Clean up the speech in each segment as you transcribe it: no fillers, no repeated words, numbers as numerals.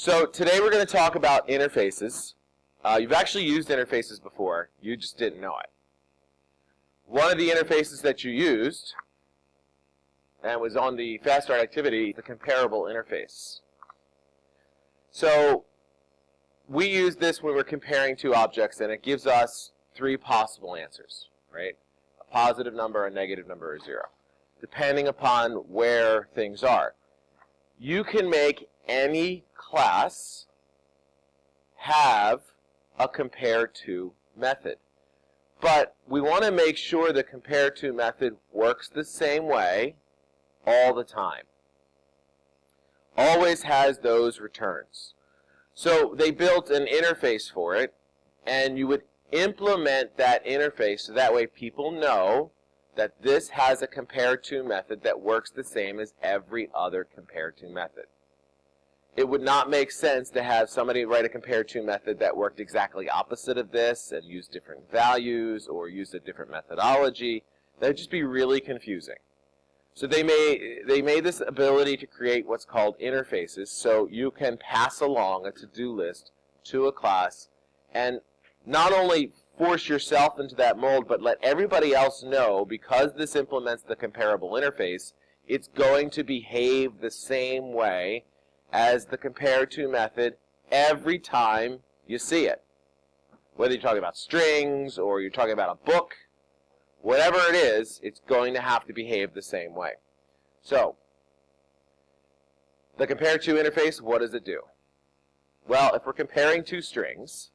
So today we're going to talk about interfaces. You've actually used interfaces before, you just didn't know it. One of the interfaces that you used, and was on the fast start activity, the comparable interface. So we use this when we're comparing two objects, and it gives us three possible answers, right? A positive number, a negative number, or zero, depending upon where things are. You can make any class have a compare to method. But we want to make sure the compare to method works the same way all the time. Always has those returns. So they built an interface for it, and you would implement that interface so that way people know that this has a compare to method that works the same as every other compare to method. It would not make sense to have somebody write a compare to method that worked exactly opposite of this and use different values or use a different methodology. That would just be really confusing. So they made this ability to create what's called interfaces, so you can pass along a to-do list to a class and not only force yourself into that mold, but let everybody else know, because this implements the comparable interface, it's going to behave the same way as the compare to method every time you see it. Whether you're talking about strings or you're talking about a book, whatever it is, it's going to have to behave the same way. So, the compare to interface, what does it do? Well, if we're comparing two strings,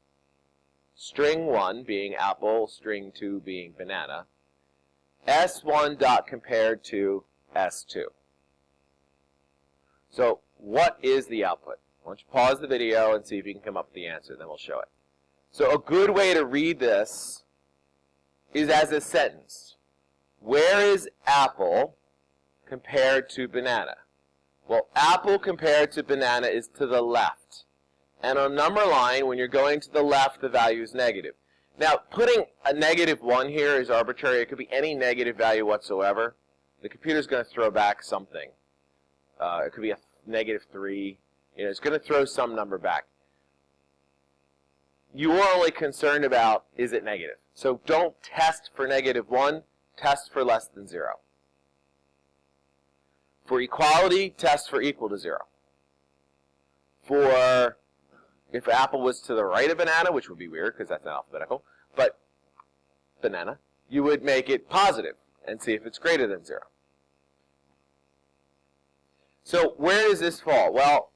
string 1 being apple, string 2 being banana, S1 dot compared to S2. So, what is the output? Why don't you pause the video and see if you can come up with the answer, then we'll show it. So a good way to read this is as a sentence. Where is apple compared to banana? Well, apple compared to banana is to the left. And on a number line, when you're going to the left, the value is negative. Now, putting a -1 here is arbitrary. It could be any negative value whatsoever. The computer's going to throw back something. It could be a -3. It's going to throw some number back. You are only concerned about, is it negative? So don't test for -1, test for less than 0. For equality, test for equal to 0. For if apple was to the right of banana, which would be weird because that's not alphabetical, but banana, you would make it positive and see if it's greater than 0. So where does this fall? Well,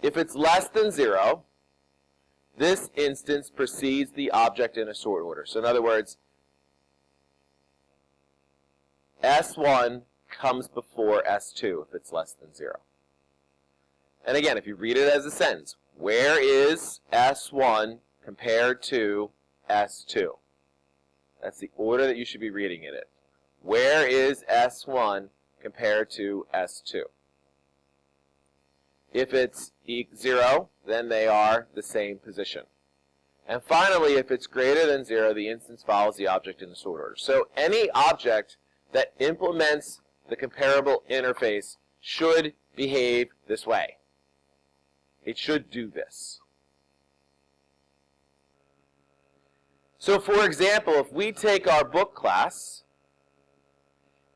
if it's less than 0, this instance precedes the object in a sort order. So in other words, S1 comes before S2 if it's less than 0. And again, if you read it as a sentence, where is S1 compared to S2? That's the order that you should be reading it in. Where is S1 compared to S2? If it's 0, then they are the same position. And finally, if it's greater than 0, the instance follows the object in the sort order. So any object that implements the comparable interface should behave this way. It should do this. So for example, if we take our book class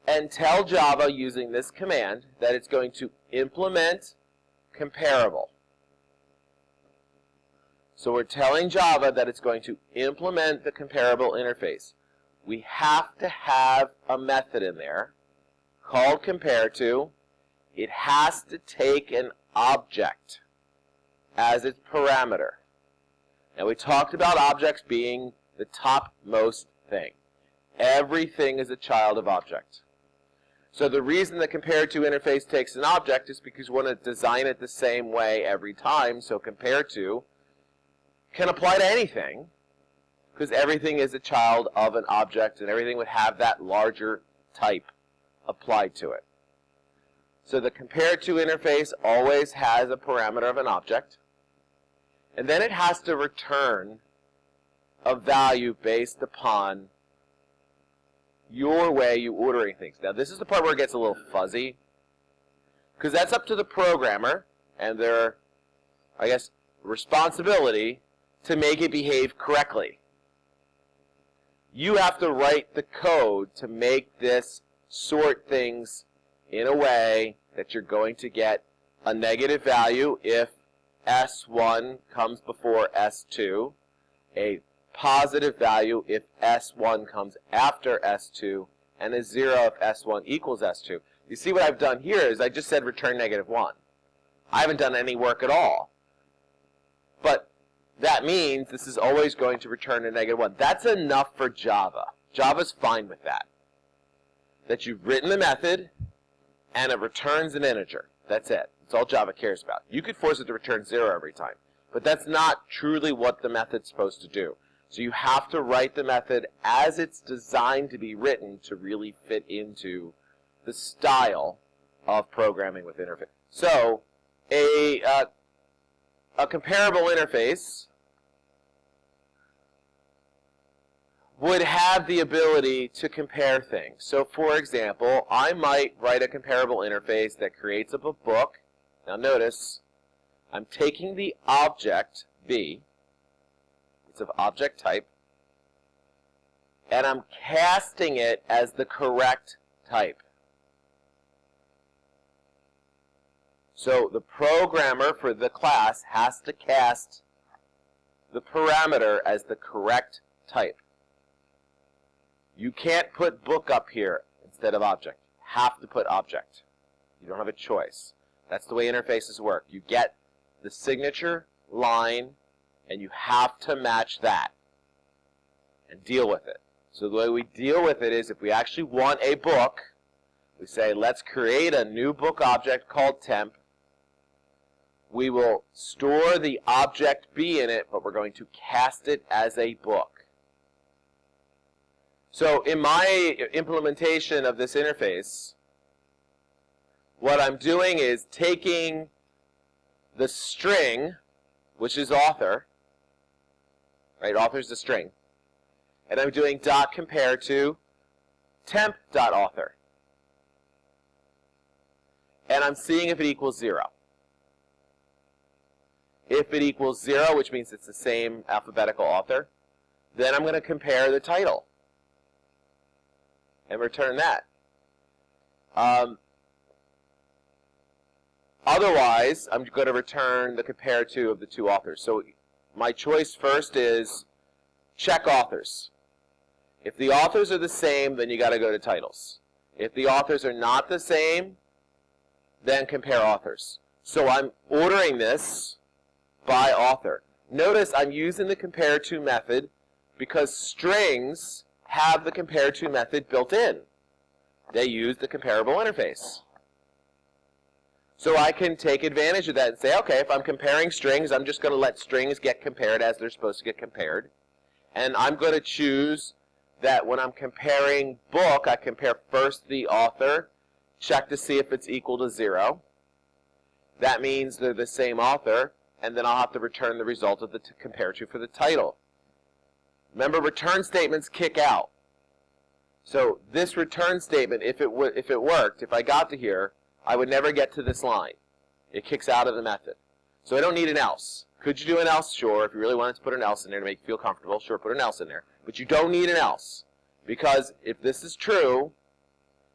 and tell Java using this command that it's going to implement comparable. So we're telling Java that it's going to implement the comparable interface. We have to have a method in there called compare to. It has to take an object as its parameter. Now we talked about objects being the topmost thing. Everything is a child of object. So the reason the compare to interface takes an object is because we want to design it the same way every time. So compare to can apply to anything because everything is a child of an object and everything would have that larger type applied to it. So the compare to interface always has a parameter of an object, and then it has to return a value based upon your way you ordering things. Now this is the part where it gets a little fuzzy, because that's up to the programmer and their I guess, responsibility to make it behave correctly. You have to write the code to make this sort things in a way that you're going to get a negative value if S1 comes before S2, a positive value if S1 comes after S2, and a 0 if S1 equals S2. You see what I've done here is I just said return -1. I haven't done any work at all. But that means this is always going to return a -1. That's enough for Java. Java's fine with that. That you've written the method, and it returns an integer. That's it. That's all Java cares about. You could force it to return 0 every time, but that's not truly what the method's supposed to do. So you have to write the method as it's designed to be written to really fit into the style of programming with interface. So a comparable interface would have the ability to compare things. So for example, I might write a comparable interface that creates up a book. Now notice, I'm taking the object B, it's of object type, and I'm casting it as the correct type. So the programmer for the class has to cast the parameter as the correct type. You can't put book up here instead of object. You have to put object. You don't have a choice. That's the way interfaces work. You get the signature line, and you have to match that and deal with it. So the way we deal with it is if we actually want a book, we say let's create a new book object called temp. We will store the object B in it, but we're going to cast it as a book. So in my implementation of this interface, what I'm doing is taking the string, which is author, right? Author is the string. And I'm doing dot compare to temp.author. And I'm seeing if it equals 0. If it equals 0, which means it's the same alphabetical author, then I'm going to compare the title and return that. Otherwise, I'm going to return the compare to of the two authors. So my choice first is check authors. If the authors are the same, then you got to go to titles. If the authors are not the same, then compare authors. So I'm ordering this by author. Notice I'm using the compare to method because strings have the compare to method built in. They use the comparable interface. So I can take advantage of that and say, okay, if I'm comparing strings, I'm just going to let strings get compared as they're supposed to get compared. And I'm going to choose that when I'm comparing book, I compare first the author, check to see if it's equal to 0. That means they're the same author, and then I'll have to return the result of the compare to for the title. Remember, return statements kick out. So this return statement, if it worked, if I got to here, I would never get to this line. It kicks out of the method. So I don't need an else. Could you do an else? Sure. If you really wanted to put an else in there to make you feel comfortable, sure, put an else in there. But you don't need an else. Because if this is true,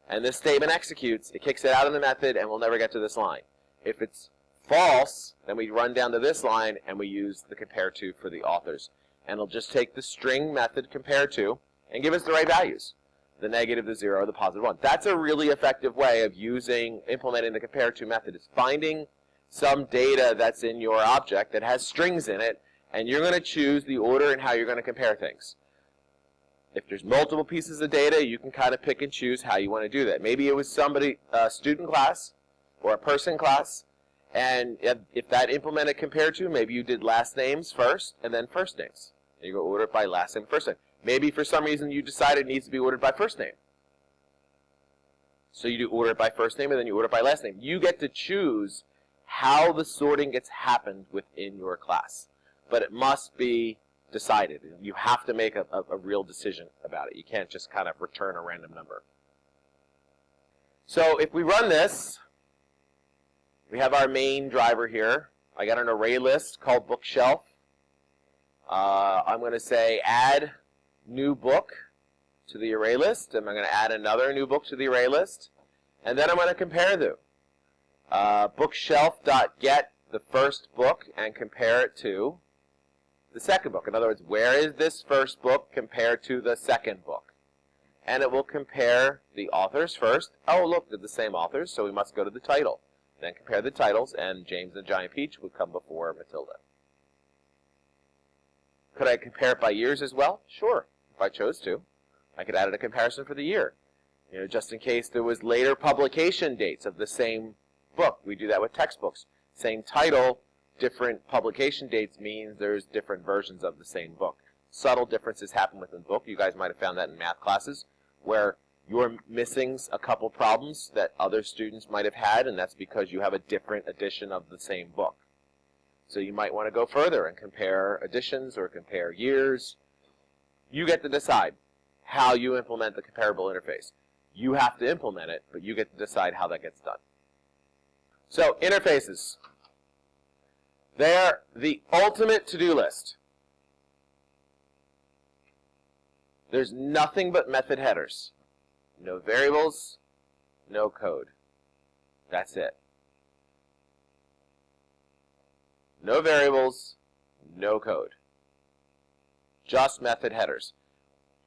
and this statement executes, it kicks it out of the method, and we'll never get to this line. If it's false, then we run down to this line, and we use the compare to for the authors. And it'll just take the string method compare to, and give us the right values. The negative, the 0, the positive 1. That's a really effective way of implementing the compare to method. Is finding some data that's in your object that has strings in it, and you're going to choose the order and how you're going to compare things. If there's multiple pieces of data, you can kind of pick and choose how you want to do that. Maybe it was a student class or a person class, and if that implemented compare to, maybe you did last names first and then first names. And you go order it by last name, first name. Maybe for some reason you decide it needs to be ordered by first name. So you do order it by first name and then you order it by last name. You get to choose how the sorting gets happened within your class. But it must be decided. You have to make a real decision about it. You can't just kind of return a random number. So if we run this, we have our main driver here. I got an array list called bookshelf. I'm going to say add new book to the array list, and I'm going to add another new book to the array list, and then I'm going to compare them. Bookshelf.get the first book and compare it to the second book. In other words, where is this first book compared to the second book? And it will compare the authors first. Oh, look, they're the same authors, so we must go to the title. Then compare the titles, and James and the Giant Peach would come before Matilda. Could I compare it by years as well? Sure, if I chose to. I could add a comparison for the year, just in case there was later publication dates of the same book. We do that with textbooks. Same title, different publication dates means there's different versions of the same book. Subtle differences happen within the book. You guys might have found that in math classes, where you're missing a couple problems that other students might have had, and that's because you have a different edition of the same book. So you might want to go further and compare editions or compare years. You get to decide how you implement the comparable interface. You have to implement it, but you get to decide how that gets done. So, interfaces. They're the ultimate to-do list. There's nothing but method headers. No variables, no code. That's it. No variables, no code. Just method headers,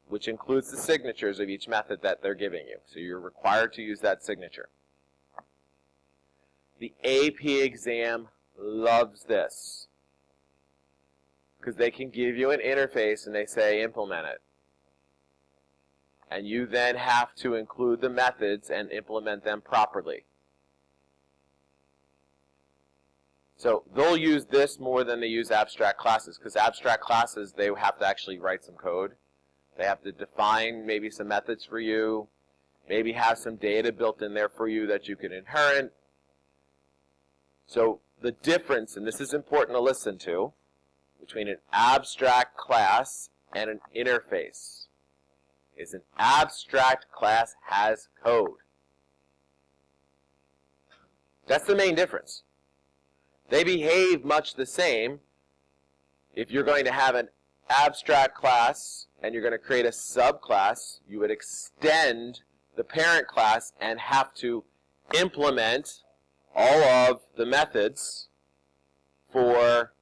which includes the signatures of each method that they're giving you. So you're required to use that signature. The AP exam loves this, because they can give you an interface and they say implement it. And you then have to include the methods and implement them properly. So they'll use this more than they use abstract classes, because abstract classes, they have to actually write some code. They have to define maybe some methods for you, maybe have some data built in there for you that you can inherit. So the difference, and this is important to listen to, between an abstract class and an interface is an abstract class has code. That's the main difference. They behave much the same. If you're going to have an abstract class and you're going to create a subclass, you would extend the parent class and have to implement all of the methods for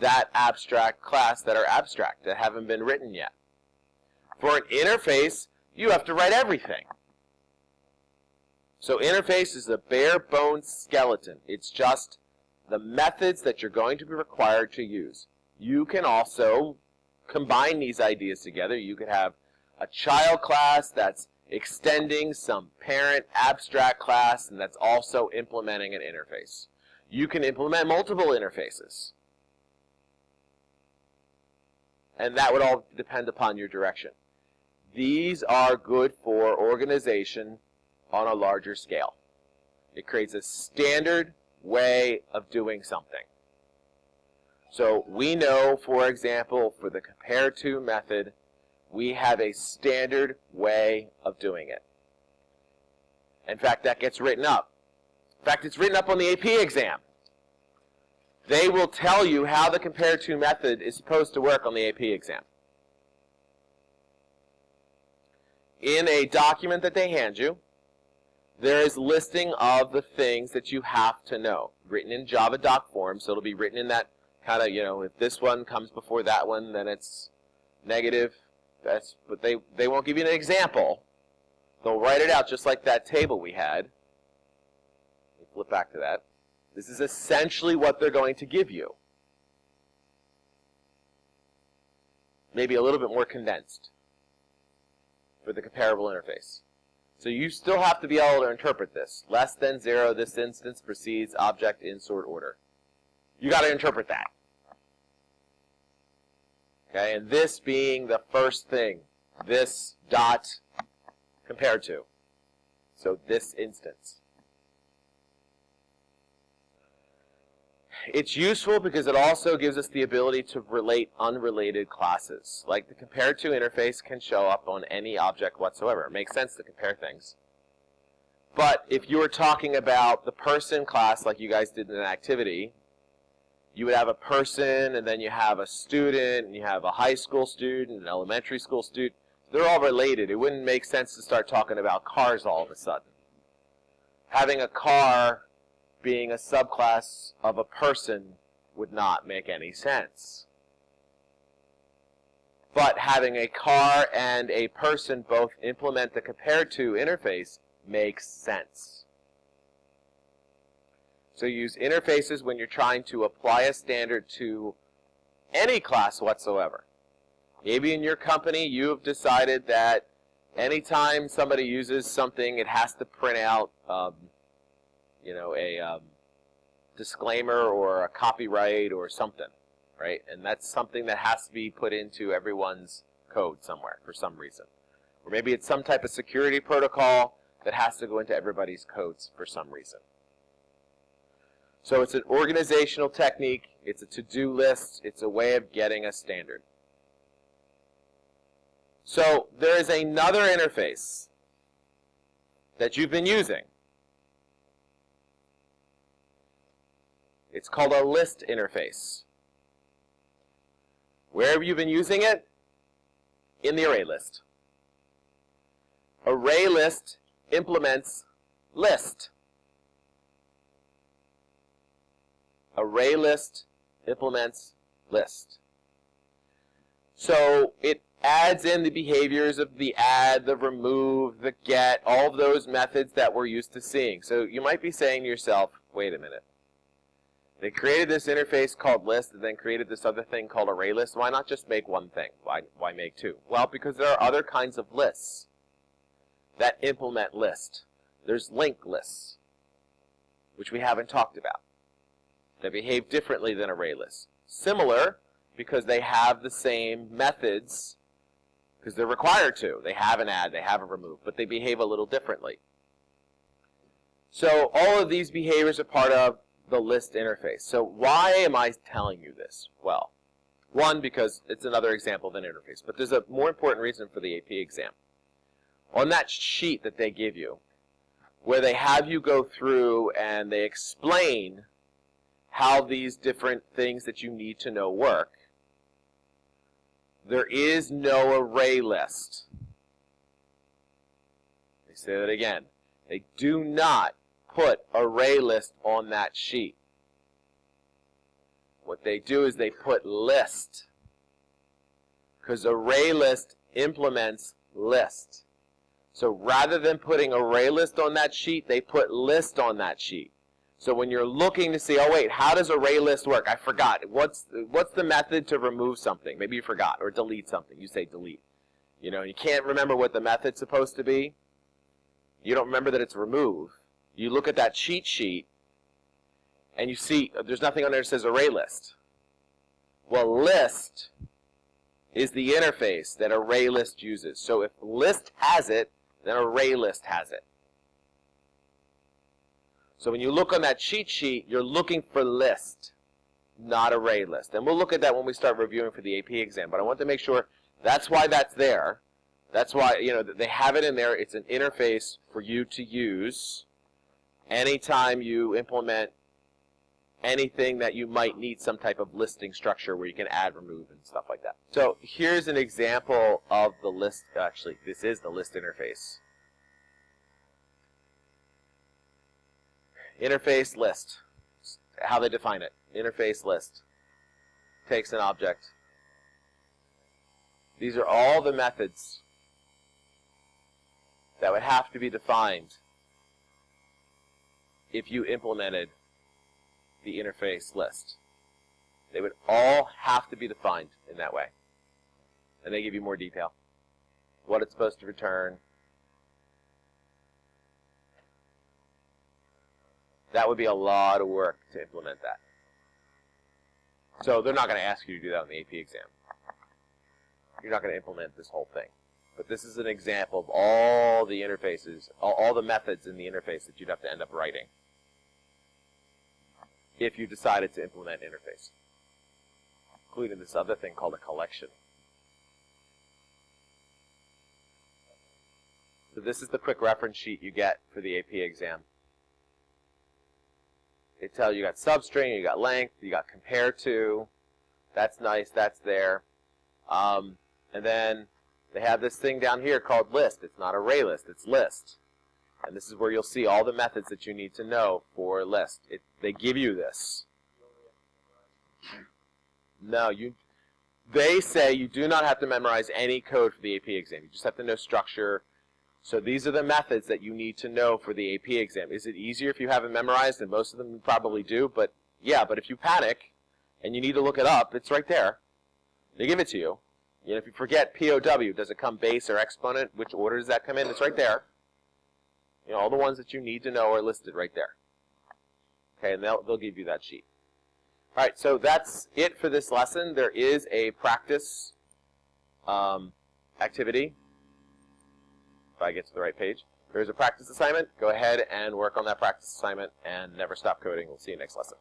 that abstract class that are abstract, that haven't been written yet. For an interface, you have to write everything. So interface is a bare bones skeleton. It's just the methods that you're going to be required to use. You can also combine these ideas together. You could have a child class that's extending some parent abstract class, and that's also implementing an interface. You can implement multiple interfaces. And that would all depend upon your direction. These are good for organization on a larger scale. It creates a standard way of doing something. So we know, for example, for the compare to method, we have a standard way of doing it. In fact, that gets written up. In fact, it's written up on the AP exam. They will tell you how the compare to method is supposed to work on the AP exam. In a document that they hand you, there is listing of the things that you have to know, written in Java doc form, so it'll be written in that kind of, if this one comes before that one, then it's negative. But they won't give you an example. They'll write it out just like that table we had. Let me flip back to that. This is essentially what they're going to give you. Maybe a little bit more condensed for the comparable interface. So you still have to be able to interpret this. Less than 0, this instance proceeds object in sort order. You got to interpret that. Okay, and this being the first thing, this dot compared to. So this instance. It's useful because it also gives us the ability to relate unrelated classes. Like the compare to interface can show up on any object whatsoever. It makes sense to compare things. But if you were talking about the person class like you guys did in an activity, you would have a person, and then you have a student, and you have a high school student, an elementary school student. They're all related. It wouldn't make sense to start talking about cars all of a sudden. Having a car being a subclass of a person would not make any sense. But having a car and a person both implement the compared to interface makes sense. So you use interfaces when you're trying to apply a standard to any class whatsoever. Maybe in your company you have decided that anytime somebody uses something, it has to print out a disclaimer or a copyright or something, right? And that's something that has to be put into everyone's code somewhere for some reason. Or maybe it's some type of security protocol that has to go into everybody's codes for some reason. So it's an organizational technique, it's a to-do list, it's a way of getting a standard. So there is another interface that you've been using. It's called a list interface. Where have you been using it? In the array list. Array list implements list. Array list implements list. So it adds in the behaviors of the add, the remove, the get, all of those methods that we're used to seeing. So you might be saying to yourself, wait a minute. They created this interface called list and then created this other thing called array list. Why not just make one thing? Why make two? Well, because there are other kinds of lists that implement list. There's linked lists, which we haven't talked about, that behave differently than array lists. Similar, because they have the same methods, because they're required to. They have an add, they have a remove, but they behave a little differently. So all of these behaviors are part of the list interface. So why am I telling you this? Well, one, because it's another example of an interface, but there's a more important reason for the AP exam. On that sheet that they give you, where they have you go through and they explain how these different things that you need to know work, there is no array list. They say that again. They do not put array list on that sheet. What they do is they put list, because array list implements list. So rather than putting array list on that sheet, they put list on that sheet. So when you're looking to see, oh wait, how does array list work? I forgot. What's the method to remove something? Maybe you forgot, or delete something. You say delete. You know, you can't remember what the method's supposed to be. You don't remember that it's remove. You look at that cheat sheet, and you see there's nothing on there that says array list. Well, list is the interface that array list uses. So if list has it, then array list has it. So when you look on that cheat sheet, you're looking for list, not array list. And we'll look at that when we start reviewing for the AP exam. But I want to make sure that's why that's there. That's why, you know, they have it in there. It's an interface for you to use anytime you implement anything that you might need some type of listing structure where you can add, remove, and stuff like that. So here's an example of the list. Actually, this is the list interface. Interface list. How they define it. Interface list. Takes an object. These are all the methods that would have to be defined if you implemented the interface list. They would all have to be defined in that way. And they give you more detail. What it's supposed to return. That would be a lot of work to implement that. So they're not going to ask you to do that on the AP exam. You're not going to implement this whole thing. But this is an example of all the interfaces, all the methods in the interface that you'd have to end up writing if you decided to implement interface, including this other thing called a collection. So this is the quick reference sheet you get for the AP exam. It tells you got substring, you got length, you got compare to. That's nice, that's there. And then they have this thing down here called list. It's not array list, it's list. And this is where you'll see all the methods that you need to know for list. They give you this. No, they say you do not have to memorize any code for the AP exam. You just have to know structure. So these are the methods that you need to know for the AP exam. Is it easier if you have it memorized? And most of them probably do. But yeah, but if you panic and you need to look it up, it's right there. They give it to you. You know, if you forget POW, does it come base or exponent? Which order does that come in? It's right there. You know, all the ones that you need to know are listed right there. Okay, and they'll give you that sheet. All right, so that's it for this lesson. There is a practice activity. If I get to the right page. There's a practice assignment. Go ahead and work on that practice assignment and never stop coding. We'll see you next lesson.